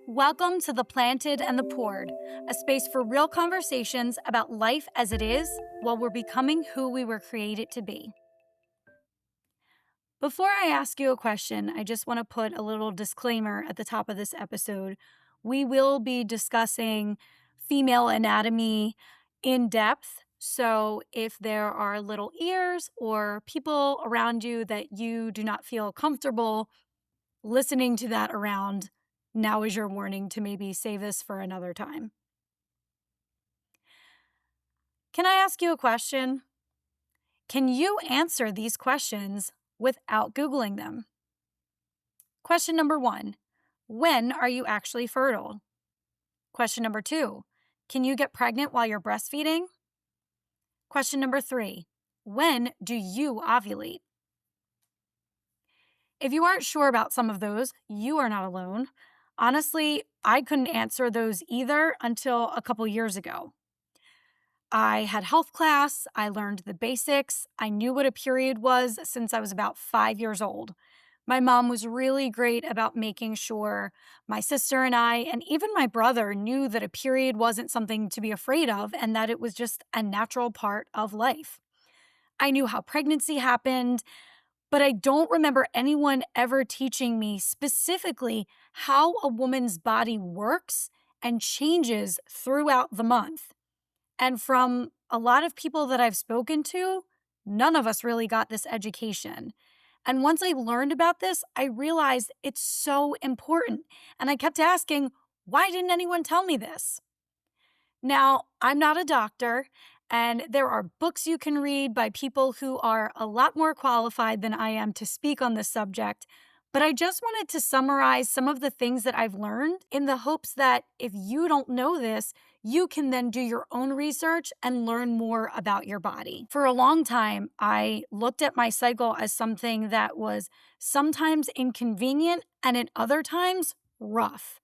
Welcome to The Planted and the Poured, a space for real conversations about life as it is while we're becoming who we were created to be. Before I ask you a question, I just want to put a little disclaimer at the top of this episode. We will be discussing female anatomy in depth. So if there are little ears or people around you that you do not feel comfortable listening to that around, now is your warning to maybe save this for another time. Can I ask you a question? Can you answer these questions without Googling them? Question number 1, when are you actually fertile? Question number 2, can you get pregnant while you're breastfeeding? Question number 3, when do you ovulate? If you aren't sure about some of those, you are not alone. Honestly, I couldn't answer those either until a couple years ago. I had health class, I learned the basics, I knew what a period was since I was about 5 years old. My mom was really great about making sure my sister and I, and even my brother, knew that a period wasn't something to be afraid of and that it was just a natural part of life. I knew how pregnancy happened, but I don't remember anyone ever teaching me specifically how a woman's body works and changes throughout the month. And from a lot of people that I've spoken to, none of us really got this education. And once I learned about this, I realized it's so important. And I kept asking, why didn't anyone tell me this? Now, I'm not a doctor, and there are books you can read by people who are a lot more qualified than I am to speak on this subject. But I just wanted to summarize some of the things that I've learned in the hopes that if you don't know this, you can then do your own research and learn more about your body. For a long time, I looked at my cycle as something that was sometimes inconvenient and at other times rough.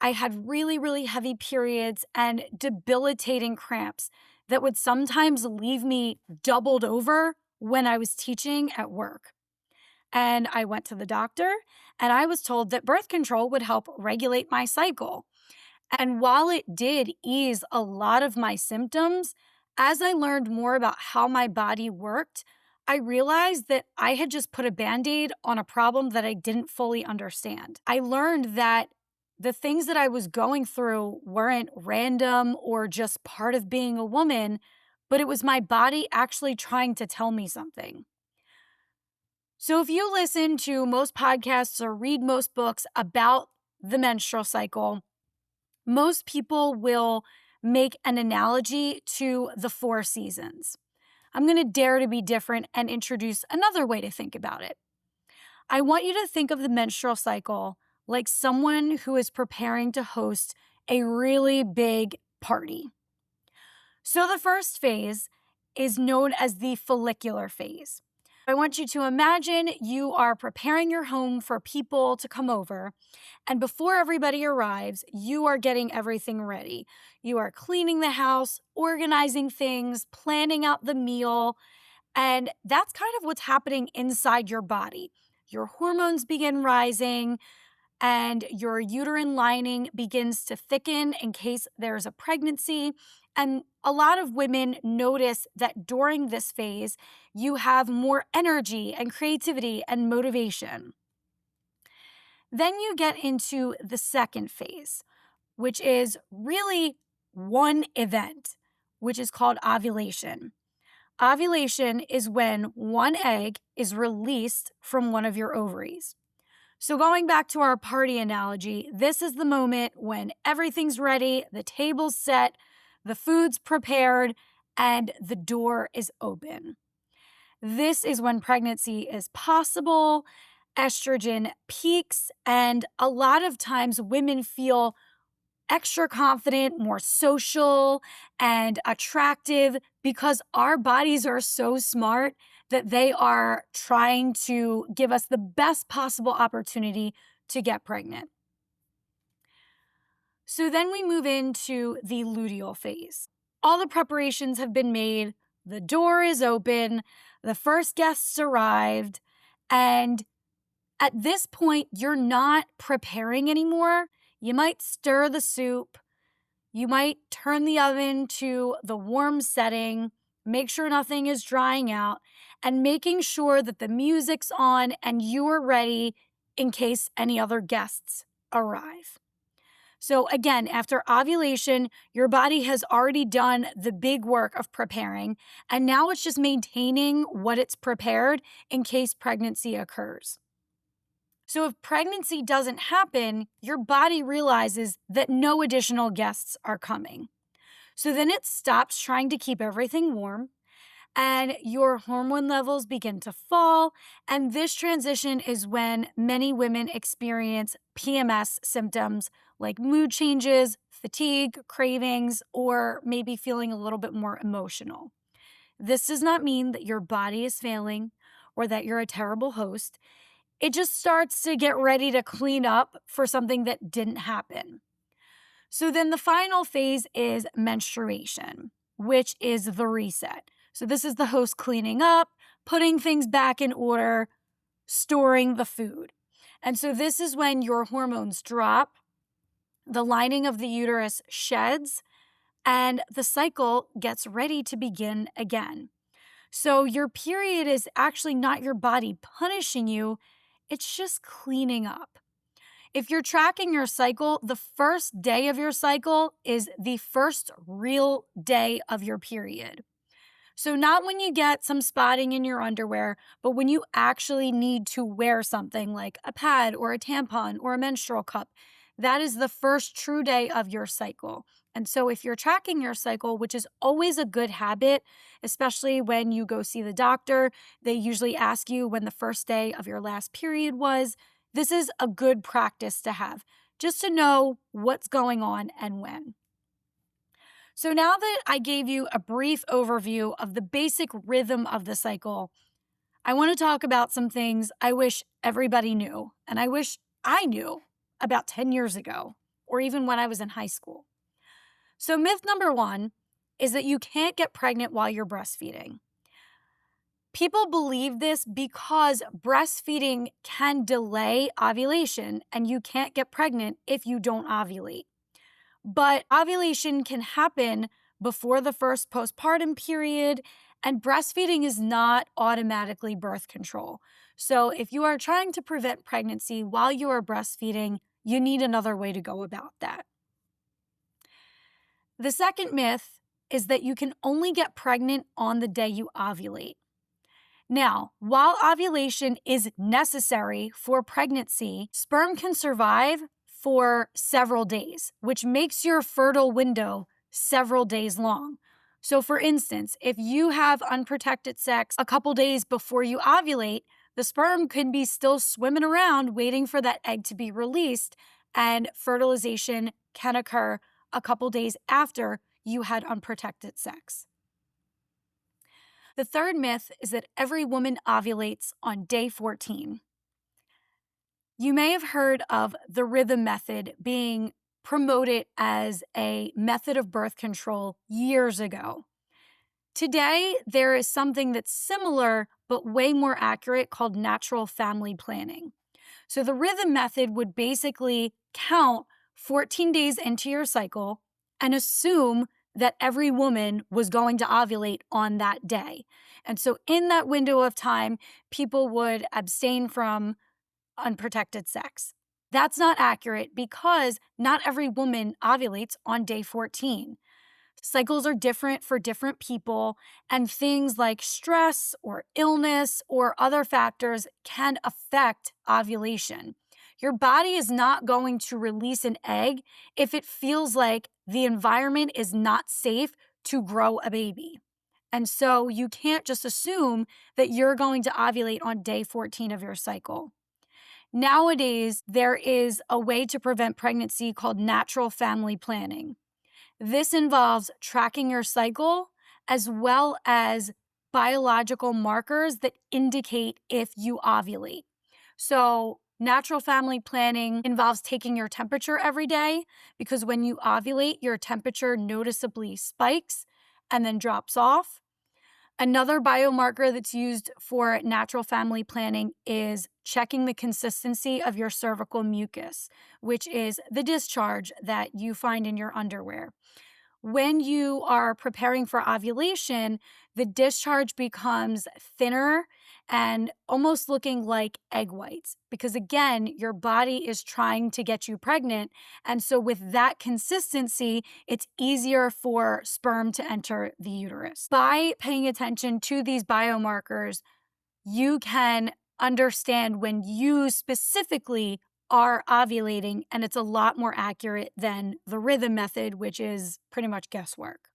I had really, really heavy periods and debilitating cramps that would sometimes leave me doubled over when I was teaching at work. And I went to the doctor and I was told that birth control would help regulate my cycle. And while it did ease a lot of my symptoms, as I learned more about how my body worked, I realized that I had just put a Band-Aid on a problem that I didn't fully understand. I learned that the things that I was going through weren't random or just part of being a woman, but it was my body actually trying to tell me something. So if you listen to most podcasts or read most books about the menstrual cycle, most people will make an analogy to the 4 seasons. I'm going to dare to be different and introduce another way to think about it. I want you to think of the menstrual cycle like someone who is preparing to host a really big party. So the first phase is known as the follicular phase. I want you to imagine you are preparing your home for people to come over, and before everybody arrives, you are getting everything ready. You are cleaning the house, organizing things, planning out the meal, and that's kind of what's happening inside your body. Your hormones begin rising, and your uterine lining begins to thicken in case there's a pregnancy. And a lot of women notice that during this phase, you have more energy and creativity and motivation. Then you get into the second phase, which is really one event, which is called ovulation. Ovulation is when one egg is released from one of your ovaries. So going back to our party analogy, this is the moment when everything's ready, the table's set, the food's prepared, and the door is open. This is when pregnancy is possible, estrogen peaks, and a lot of times women feel extra confident, more social, and attractive because our bodies are so smart that they are trying to give us the best possible opportunity to get pregnant. So then we move into the luteal phase. All the preparations have been made, the door is open, the first guests arrived, and at this point, you're not preparing anymore. You might stir the soup. You might turn the oven to the warm setting, make sure nothing is drying out, and making sure that the music's on and you are ready in case any other guests arrive. So, again, after ovulation, your body has already done the big work of preparing, and now it's just maintaining what it's prepared in case pregnancy occurs. So, if pregnancy doesn't happen, your body realizes that no additional guests are coming. So then it stops trying to keep everything warm and your hormone levels begin to fall. And this transition is when many women experience PMS symptoms like mood changes, fatigue, cravings, or maybe feeling a little bit more emotional. This does not mean that your body is failing or that you're a terrible host. It just starts to get ready to clean up for something that didn't happen. So then the final phase is menstruation, which is the reset. So this is the host cleaning up, putting things back in order, storing the food. And so this is when your hormones drop, the lining of the uterus sheds, and the cycle gets ready to begin again. So your period is actually not your body punishing you, it's just cleaning up. If you're tracking your cycle, the first day of your cycle is the first real day of your period. So, not when you get some spotting in your underwear, but when you actually need to wear something like a pad or a tampon or a menstrual cup. That is the first true day of your cycle. And so, if you're tracking your cycle, which is always a good habit, especially when you go see the doctor, they usually ask you when the first day of your last period was. This is a good practice to have, just to know what's going on and when. So now that I gave you a brief overview of the basic rhythm of the cycle, I want to talk about some things I wish everybody knew, and I wish I knew about 10 years ago, or even when I was in high school. So myth number one is that you can't get pregnant while you're breastfeeding. People believe this because breastfeeding can delay ovulation and you can't get pregnant if you don't ovulate. But ovulation can happen before the first postpartum period, and breastfeeding is not automatically birth control. So if you are trying to prevent pregnancy while you are breastfeeding, you need another way to go about that. The second myth is that you can only get pregnant on the day you ovulate. Now, while ovulation is necessary for pregnancy, sperm can survive for several days, which makes your fertile window several days long. So, for instance, if you have unprotected sex a couple days before you ovulate, the sperm could be still swimming around waiting for that egg to be released, and fertilization can occur a couple days after you had unprotected sex. The third myth is that every woman ovulates on day 14. You may have heard of the rhythm method being promoted as a method of birth control years ago. Today, there is something that's similar but way more accurate called natural family planning. So the rhythm method would basically count 14 days into your cycle and assume that every woman was going to ovulate on that day. And so in that window of time, people would abstain from unprotected sex. That's not accurate because not every woman ovulates on day 14. Cycles are different for different people, and things like stress or illness or other factors can affect ovulation. Your body is not going to release an egg if it feels like the environment is not safe to grow a baby. And so you can't just assume that you're going to ovulate on day 14 of your cycle. Nowadays, there is a way to prevent pregnancy called natural family planning. This involves tracking your cycle as well as biological markers that indicate if you ovulate. So, natural family planning involves taking your temperature every day because when you ovulate, your temperature noticeably spikes and then drops off. Another biomarker that's used for natural family planning is checking the consistency of your cervical mucus, which is the discharge that you find in your underwear. When you are preparing for ovulation, the discharge becomes thinner and almost looking like egg whites because, again, your body is trying to get you pregnant. And so, with that consistency, it's easier for sperm to enter the uterus. By paying attention to these biomarkers, you can understand when you specifically are ovulating, and it's a lot more accurate than the rhythm method, which is pretty much guesswork.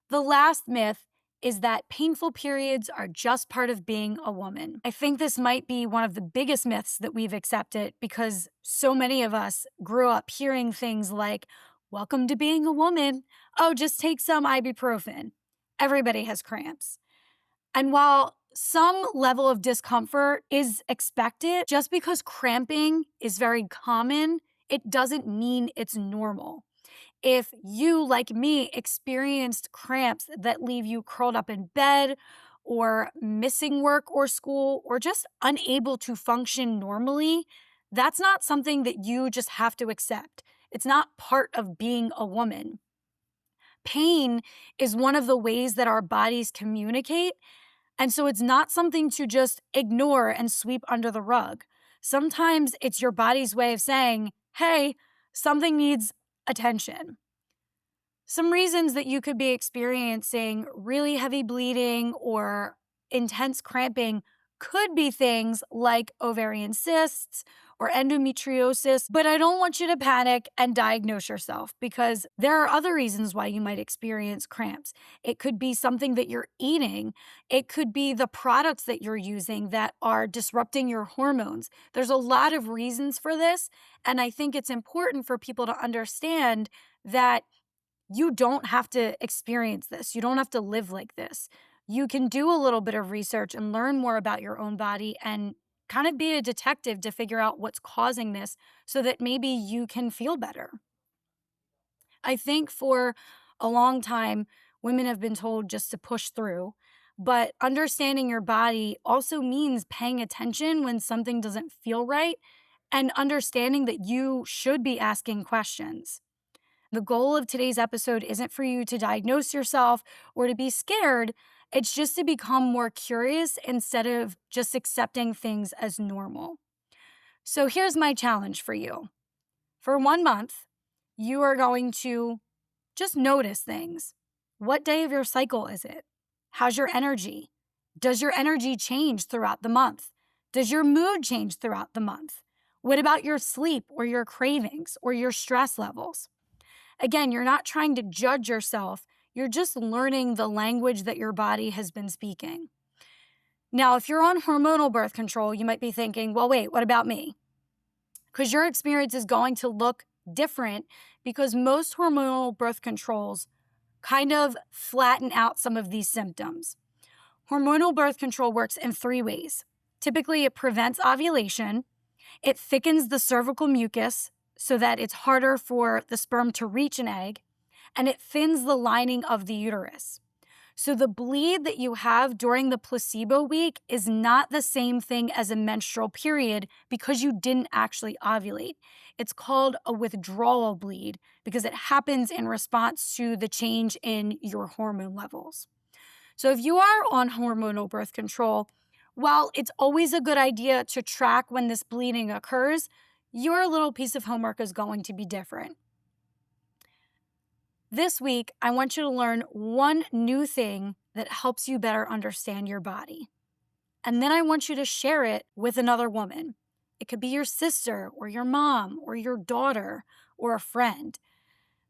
The last myth is that painful periods are just part of being a woman. I think this might be one of the biggest myths that we've accepted because so many of us grew up hearing things like, "Welcome to being a woman. Oh, just take some ibuprofen. Everybody has cramps." And while some level of discomfort is expected, just because cramping is very common, it doesn't mean it's normal. If you, like me, experienced cramps that leave you curled up in bed or missing work or school or just unable to function normally, that's not something that you just have to accept. It's not part of being a woman. Pain is one of the ways that our bodies communicate, and so it's not something to just ignore and sweep under the rug. Sometimes it's your body's way of saying, hey, something needs attention. Some reasons that you could be experiencing really heavy bleeding or intense cramping could be things like ovarian cysts or endometriosis, but I don't want you to panic and diagnose yourself because there are other reasons why you might experience cramps. It could be something that you're eating. It could be the products that you're using that are disrupting your hormones. There's a lot of reasons for this, and I think it's important for people to understand that you don't have to experience this. You don't have to live like this. You can do a little bit of research and learn more about your own body and kind of be a detective to figure out what's causing this so that maybe you can feel better. I think for a long time, women have been told just to push through, but understanding your body also means paying attention when something doesn't feel right and understanding that you should be asking questions. The goal of today's episode isn't for you to diagnose yourself or to be scared. It's just to become more curious instead of just accepting things as normal. So here's my challenge for you. For 1 month, you are going to just notice things. What day of your cycle is it? How's your energy? Does your energy change throughout the month? Does your mood change throughout the month? What about your sleep or your cravings or your stress levels? Again, you're not trying to judge yourself. You're just learning the language that your body has been speaking. Now, if you're on hormonal birth control, you might be thinking, well, wait, what about me? Because your experience is going to look different because most hormonal birth controls kind of flatten out some of these symptoms. Hormonal birth control works in 3 ways. Typically, it prevents ovulation, it thickens the cervical mucus so that it's harder for the sperm to reach an egg, and it thins the lining of the uterus. So the bleed that you have during the placebo week is not the same thing as a menstrual period because you didn't actually ovulate. It's called a withdrawal bleed because it happens in response to the change in your hormone levels. So if you are on hormonal birth control, while it's always a good idea to track when this bleeding occurs, your little piece of homework is going to be different. This week, I want you to learn one new thing that helps you better understand your body. And then I want you to share it with another woman. It could be your sister or your mom or your daughter or a friend,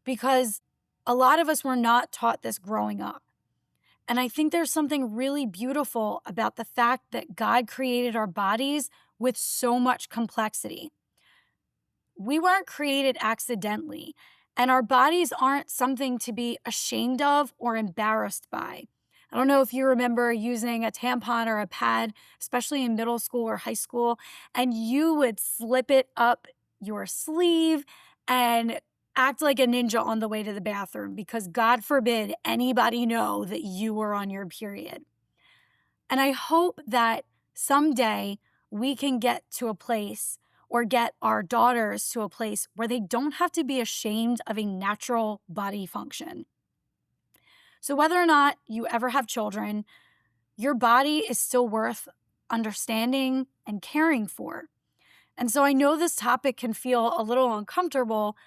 because a lot of us were not taught this growing up. And I think there's something really beautiful about the fact that God created our bodies with so much complexity. We weren't created accidentally, and our bodies aren't something to be ashamed of or embarrassed by. I don't know if you remember using a tampon or a pad, especially in middle school or high school, and you would slip it up your sleeve and Act like a ninja on the way to the bathroom because God forbid anybody know that you were on your period. And I hope that someday we can get to a place or get our daughters to a place where they don't have to be ashamed of a natural body function. So, whether or not you ever have children, your body is still worth understanding and caring for. And so, I know this topic can feel a little uncomfortable,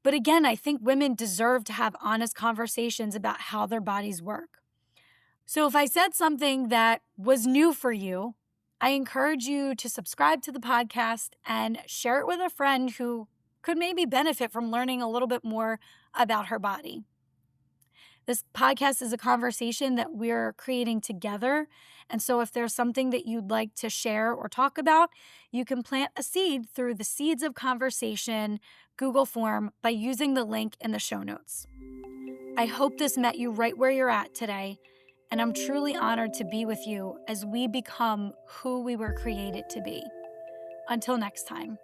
but again, I think women deserve to have honest conversations about how their bodies work. So, if I said something that was new for you, I encourage you to subscribe to the podcast and share it with a friend who could maybe benefit from learning a little bit more about her body. This podcast is a conversation that we're creating together. And so, if there's something that you'd like to share or talk about, you can plant a seed through the Seeds of Conversation Google form by using the link in the show notes. I hope this met you right where you're at today, and I'm truly honored to be with you as we become who we were created to be. Until next time.